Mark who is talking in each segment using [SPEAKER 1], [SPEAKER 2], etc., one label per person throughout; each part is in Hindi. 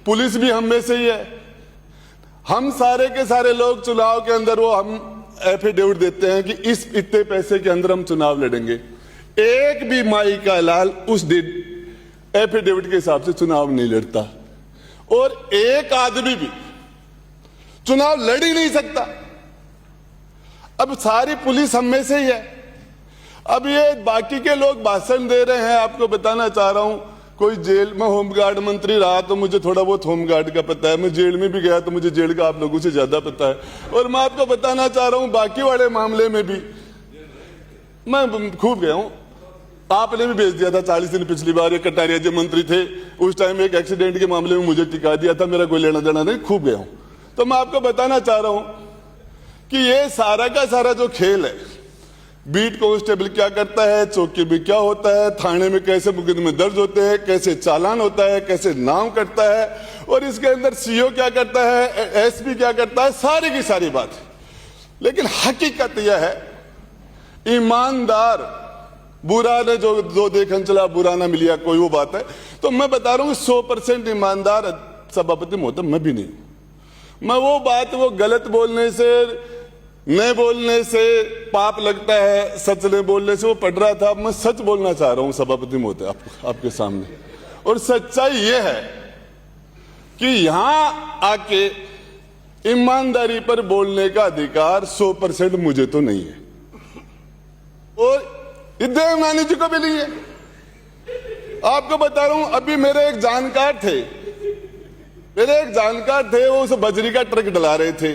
[SPEAKER 1] पुलिस भी हम में से ही है। हम सारे के सारे लोग चुनाव के अंदर वो हम एफिडेविट देते हैं कि इस इतने पैसे के अंदर हम चुनाव लड़ेंगे। एक भी माई का लाल उस दिन एफिडेविट के हिसाब से चुनाव नहीं लड़ता और एक आदमी भी चुनाव लड़ ही नहीं सकता। अब सारी पुलिस हम में से ही है। अब ये बाकी के लोग भाषण दे रहे हैं। आपको बताना चाह रहा हूं, कोई जेल में होमगार्ड मंत्री रहा तो मुझे थोड़ा बहुत होमगार्ड का पता है, मैं जेल में भी गया तो मुझे जेल का आप लोगों से ज्यादा पता है। और मैं आपको बताना चाह रहा हूं बाकी वाले मामले में भी मैं खूब गया हूं। आपने भी भेज दिया था 40 दिन पिछली बार, एक कटारिया जी मंत्री थे उस टाइम, एक एक्सीडेंट के मामले में मुझे टिका दिया था, मेरा कोई लेना देना नहीं, खूब गया हूं। तो मैं आपको बताना चाह रहा हूं कि ये सारा का सारा जो खेल है, बीट कांस्टेबल क्या करता है, चौकी में क्या होता है, थाने में कैसे मुकदमे दर्ज होते हैं, कैसे चालान होता है, कैसे नाम कटता है, और इसके अंदर सीओ क्या करता है, एसपी क्या करता है, सारी की सारी बात। लेकिन हकीकत यह है, ईमानदार बुरा ने जो देखन चला बुरा ना मिलिया, कोई वो बात है। तो मैं बता रहा हूं 100% ईमानदार सभापति महोदय मैं भी नहीं। मैं वो बात वो गलत बोलने से न बोलने से पाप लगता है, सच नहीं बोलने से वो पढ़ रहा था। मैं सच बोलना चाह रहा हूं सभापति महोदय आपके सामने, और सच्चाई ये है कि यहां आके ईमानदारी पर बोलने का अधिकार 100% मुझे तो नहीं है और देवनानी जी को भी नहीं है। आपको बता रहा हूं, अभी मेरे एक जानकार थे, वो उस बजरी का ट्रक डला रहे थे।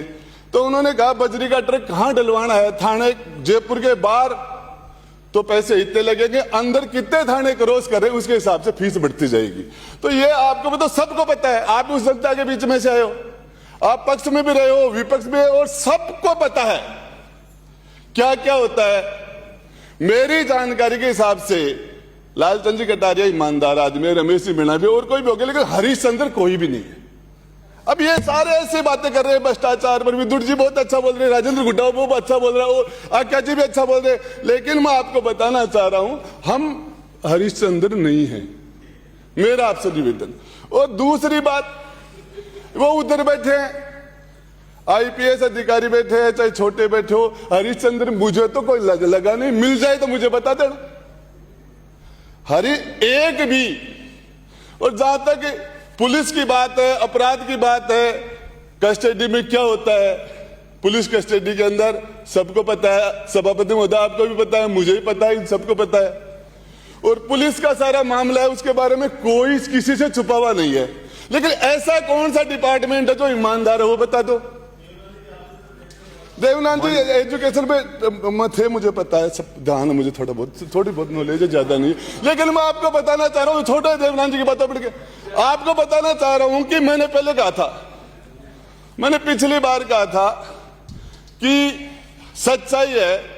[SPEAKER 1] तो उन्होंने कहा बजरी का ट्रक कहां डलवाना है, थाने जयपुर के बाहर तो पैसे इतने लगेंगे, अंदर कितने थाने क्रॉस करें उसके हिसाब से फीस बढ़ती जाएगी। तो ये आपको तो सबको पता है, आप उस जनता के बीच में से आए हो, आप पक्ष में भी रहे हो, विपक्ष में, और सबको पता है क्या क्या होता है। मेरी जानकारी के हिसाब से लालचंद जी कटारिया ईमानदार आदमी है, रमेश जी मीणा भी, और कोई भी हो गया, लेकिन हरीशचंद्र कोई भी नहीं है। अब ये सारे ऐसी बातें कर रहे हैं भ्रष्टाचार पर, विदुर जी बहुत अच्छा बोल रहे हैं, राजेंद्र गुड्डा वो अच्छा बोल रहा है, और आक्या जी भी अच्छा बोल रहे हैं, लेकिन मैं आपको बताना चाह रहा हूं हम हरीशचंद्र नहीं है, मेरा आपसे निवेदन। और दूसरी बात, वो उधर बैठे हैं आईपीएस अधिकारी बैठे हैं, चाहे छोटे बैठे हो, हरीशचंद्र मुझे तो कोई लगा नहीं, मिल जाए तो मुझे बता देना हरी एक भी। और जहां तक पुलिस की बात है, अपराध की बात है, कस्टडी में क्या होता है, पुलिस कस्टडी के अंदर सबको पता है, सभापति महोदय आपको भी पता है, मुझे भी पता है, सबको पता है। और पुलिस का सारा मामला है, उसके बारे में कोई किसी से छुपा हुआ नहीं है। लेकिन ऐसा कौन सा डिपार्टमेंट है जो ईमानदार है, वो बता दो। देवनाथ जी एजुकेशन में थे, मुझे पता है, सब ध्यान है मुझे, थोड़ी बहुत नॉलेज है, ज्यादा नहीं। लेकिन मैं आपको बताना चाह रहा हूँ, छोटे देवनाथ जी की बातों पढ़ के आपको बताना चाह रहा हूं कि मैंने पहले कहा था, मैंने पिछली बार कहा था कि सच्चाई है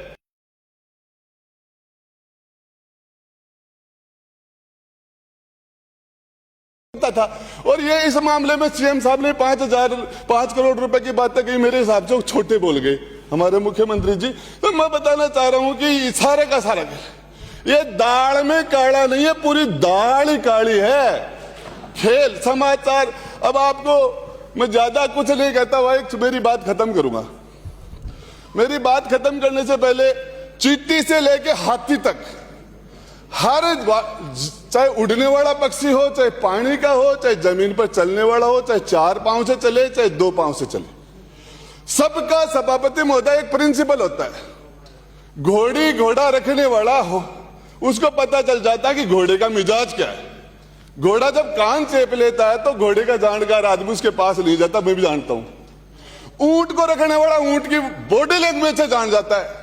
[SPEAKER 1] था। और ये इस मामले में सीएम साहब ने 5 करोड़ रुपए की बातें कही, मेरे हिसाब से छोटे बोल गए हमारे मुख्यमंत्री जी। तो मैं बताना चाह रहा हूं कि सारे का सारा ये दाल में काला नहीं है, पूरी दाल ही काली है। खेल समाचार, अब आपको मैं ज्यादा कुछ नहीं कहता हुआ एक मेरी बात खत्म करूंगा। मेरी बात खत्म करने से पहले चींटी से लेके हाथी तक हर, चाहे उड़ने वाला पक्षी हो, चाहे पानी का हो, चाहे जमीन पर चलने वाला हो, चाहे 4 पांव से चले, चाहे 2 पांव से चले, सबका सभापति महोदय एक प्रिंसिपल होता है। घोड़ी घोड़ा रखने वाला हो, उसको पता चल जाता है कि घोड़े का मिजाज क्या है। घोड़ा जब कान चेप लेता है तो घोड़े का जानकार आदमी उसके पास नहीं जाता, मैं भी जानता हूं। ऊंट को रखने वाला ऊंट की बॉडी लैंग्वेज से जान जाता है,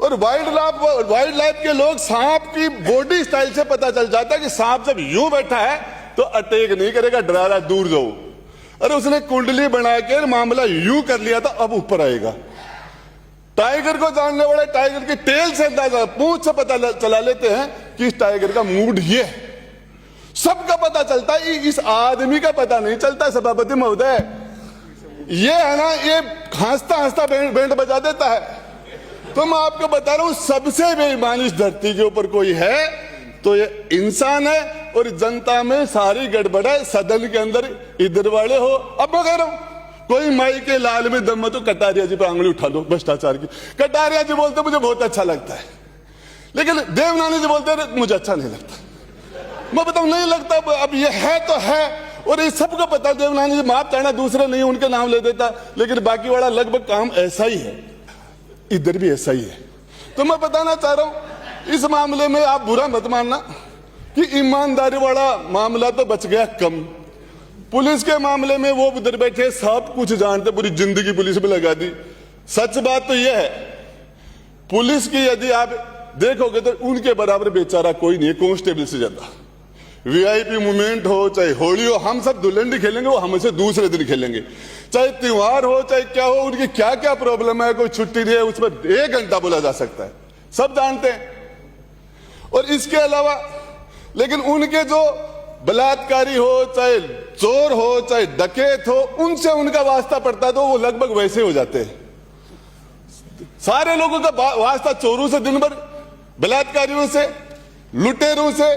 [SPEAKER 1] और वाइल्ड लाइफ के लोग सांप की बॉडी स्टाइल से पता चल जाता है कि सांप जब यूं बैठा है तो अटैक नहीं करेगा, डरा रहा, दूर जाओ। अरे उसने कुंडली बना के मामला यूं कर लिया था, अब ऊपर आएगा। टाइगर को जानने वाले टाइगर की टेल से अंदाजा, पूंछ से पता चला लेते हैं कि इस टाइगर का मूड ये है। सबका पता चलता है, इस आदमी का पता नहीं चलता। सभापति महोदय ये है ना, ये हंसता हंसता बैंड बजा देता है। तो मैं आपको बता रहा हूं, सबसे बेईमान इस धरती के ऊपर कोई है तो ये इंसान है, और जनता में सारी गड़बड़ है। सदन के अंदर इधर वाले हो, अब मैं कह रहा हूं कोई माई के लाल में दम है तो कटारिया जी पर आंगली उठा लो भ्रष्टाचार की। कटारिया जी बोलते मुझे बहुत अच्छा लगता है, लेकिन देवनानी जी बोलते मुझे अच्छा नहीं लगता। मैं बताऊं नहीं लगता, अब ये है तो है, और ये सबको पता। देवनानी जी माफ चाहना, दूसरे नहीं उनके नाम ले देता, लेकिन बाकी वाला लगभग काम ऐसा ही है, इधर भी ऐसा ही है। तो मैं बताना चाह रहा हूं इस मामले में आप बुरा मत मानना कि ईमानदारी वाला मामला तो बच गया कम। पुलिस के मामले में वो उधर बैठे सब कुछ जानते, पूरी जिंदगी पुलिस में लगा दी। सच बात तो यह है पुलिस की यदि आप देखोगे तो उनके बराबर बेचारा कोई नहीं है, कांस्टेबल से ज्यादा। वीआईपी मूवमेंट हो चाहे होली हो, हम सब दुल्हन खेलेंगे, वो हमसे दूसरे दिन खेलेंगे। चाहे त्योहार हो चाहे क्या हो, उनकी क्या क्या प्रॉब्लम है, कोई छुट्टी नहीं है, उसमें 1 घंटा बोला जा सकता है, सब जानते हैं। और इसके अलावा लेकिन उनके जो बलात्कारी हो चाहे चोर हो चाहे डकैत हो, उनसे उनका वास्ता पड़ता तो वो लगभग वैसे हो जाते हैं। सारे लोगों का वास्ता चोरों से दिन भर, बलात्कारियों से, लुटेरों से,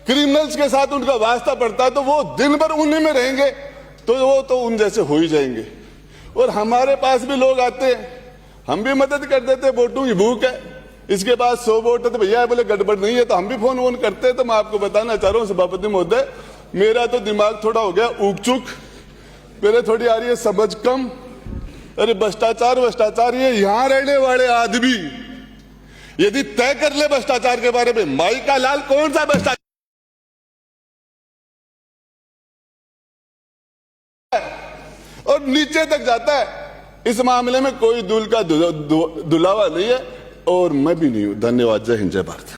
[SPEAKER 1] क्रिमिनल्स के साथ उनका वास्ता पड़ता है, तो वो दिन भर उन्हीं में रहेंगे, तो वो तो उन जैसे हो ही जाएंगे। और हमारे पास भी लोग आते हैं, हम भी मदद कर देते, वोटों की भूख है, इसके बाद 100 वोट है तो भैया बोले गड़बड़ नहीं है, तो हम भी फोन वोन करते हैं। तो मैं आपको बताना चाह रहा हूँ सभापति महोदय, मेरा तो दिमाग थोड़ा हो गया ऊक चुक, मेरे थोड़ी आ रही है समझ कम। अरे भ्रष्टाचार, ये यहां रहने वाले आदमी यदि तय कर ले भ्रष्टाचार के बारे में, माई का लाल कौन सा भ्रष्टाचार और नीचे तक जाता है। इस मामले में कोई दूल का दुलावा नहीं है, और मैं भी नहीं हूं। धन्यवाद। जय हिंद, जय भारत।